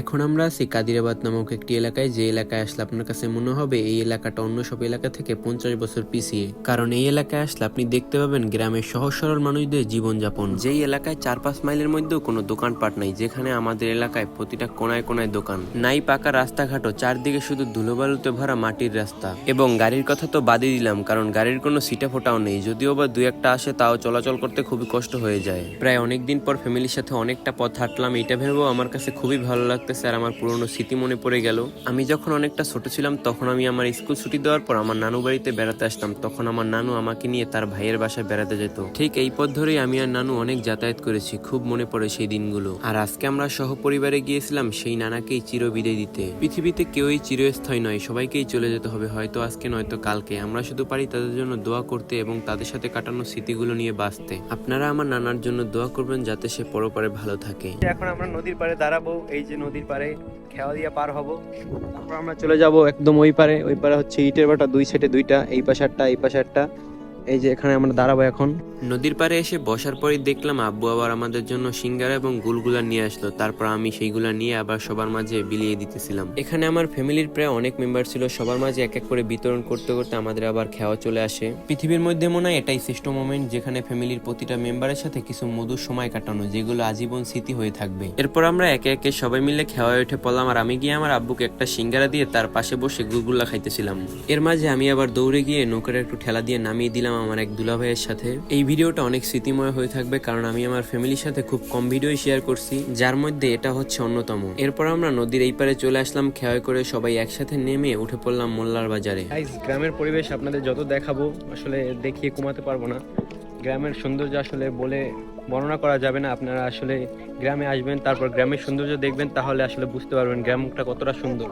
এখন আমরা আছি কাদিরাবাদ নামক একটি এলাকায়, যে এলাকায় আসলে আপনার কাছে মনে হবে এই এলাকাটা অন্য সব এলাকা থেকে 50 বছর পিছিয়ে। কারণ এই এলাকায় আসলে আপনি দেখতে পাবেন গ্রামের সহজ সরল মানুষদের জীবনযাপন। যেই এলাকায় 4-5 মাইলের মধ্যেও কোনো দোকানপাট নাই, যেখানে আমাদের এলাকায় প্রতিটা কোনায় কোনায় দোকান নাই, পাকা রাস্তাঘাটও, চারদিকে শুধু ধুলোবালুতে ভরা মাটির রাস্তা। এবং গাড়ির কথা তো বাদই দিলাম, কারণ গাড়ির কোনো সিটা ফোটাও নেই, যদিও বা দুই একটা আসে তাও চলাচল করতে খুবই কষ্ট হয়ে যায়। প্রায় অনেকদিন পর ফ্যামিলির সাথে অনেকটা পথ হাঁটলাম, এটা ভেবেও আমার কাছে খুবই ভালো লাগতেছে আর আমার পুরনো স্মৃতি মনে পড়ে গেল। আমি যখন অনেকটা ছোট ছিলাম তখন আমি আমার স্কুল ছুটি দেওয়ার পর আমার নানু বাড়িতে বেড়াতে আসতাম। তখন আমার নানু আমাকে নিয়ে তার ভাইয়ের বাসায় বেড়াতে যেত। ঠিক এই পথ ধরেই আমি আর নানু অনেক যাতায়াত করেছি, খুব মনে পড়ে সেই দিনগুলো। আর আজকে আমরা সহপরিবারে গিয়েছিলাম সেই নানাকেই চিরবিদায় দিতে। পৃথিবীতে কেউই চিরস্থায়ী নয়, সবাইকেই চলে যেতে হবে, হয়তো আজকে নয়তো কালকে। আমরা শুধু পারি তাদের জন্য দোয়া করতে এবং তাদের সাথে কাটানো স্মৃতিগুলো নিয়ে বাঁচতে। আপনারা আমার নানার জন্য দোয়া করবেন যাতে সে পরপারে ভালো থাকে। এখন আমরা নদীর পাড়ে দাঁড়াবো, এই যে নদীর পাড়ে খেওয়া দিয়ে পার হব, তারপর আমরা চলে যাব একদম ওই পারে। ওই পারে হচ্ছে ইটের ভাটা, দুই সাইডে দুইটা, এই পাশে একটা এই পাশে একটা। এই যে এখানে আমরা দাঁড়াবো এখন। নদীর পাড়ে এসে বসার পরই দেখলাম আব্বু আবার আমাদের জন্য সিঙ্গারা এবং গুলগুলা নিয়ে আসলো। তারপর আমি সেইগুলা নিয়ে আবার সবার মাঝে বিলিয়ে দিতেছিলাম। এখানে আমার ফ্যামিলির প্রায় অনেক মেম্বার ছিল, সবার মাঝে এক এক করে বিতরণ করতে করতে আমাদের আবার খাওয়া চলে আসে। পৃথিবীর মধ্যে মনে হয় এটাই শ্রেষ্ঠ মোমেন্ট, যেখানে ফ্যামিলির প্রতিটা মেম্বারের সাথে কিছু মধুর সময় কাটানো, যেগুলো আজীবন স্মৃতি হয়ে থাকবে। এরপর আমরা একে একে সবাই মিলে খাওয়ায় উঠে পড়লাম, আর আমি গিয়ে আমার আব্বুকে একটা সিঙ্গারা দিয়ে তার পাশে বসে গুলগুলা খাইতেছিলাম। এর মাঝে আমি আবার দৌড়ে গিয়ে নৌকার একটু ঠেলা দিয়ে নামিয়ে দিলাম আমার এক দুলাভাইয়ের সাথে। এই ভিডিওটা অনেক স্মৃতিময় হয়ে থাকবে, কারণ আমি আমার ফ্যামিলির সাথে খুব কম ভিডিও শেয়ার করছি, যার মধ্যে এটা হচ্ছে অন্যতম। এরপর আমরা নদীর এই পারে চলে আসলাম, খেয়াল করে সবাই একসাথে নেমে উঠে পড়লাম মোল্লার বাজারে। গ্রামের পরিবেশ আপনাদের যত দেখাবো আসলে দেখিয়ে কমাতে পারবো না। গ্রামের সৌন্দর্য আসলে বলে বর্ণনা করা যাবে না। আপনারা আসলে গ্রামে আসবেন, তারপর গ্রামের সৌন্দর্য দেখবেন, তাহলে আসলে বুঝতে পারবেন গ্রামটা কতটা সুন্দর।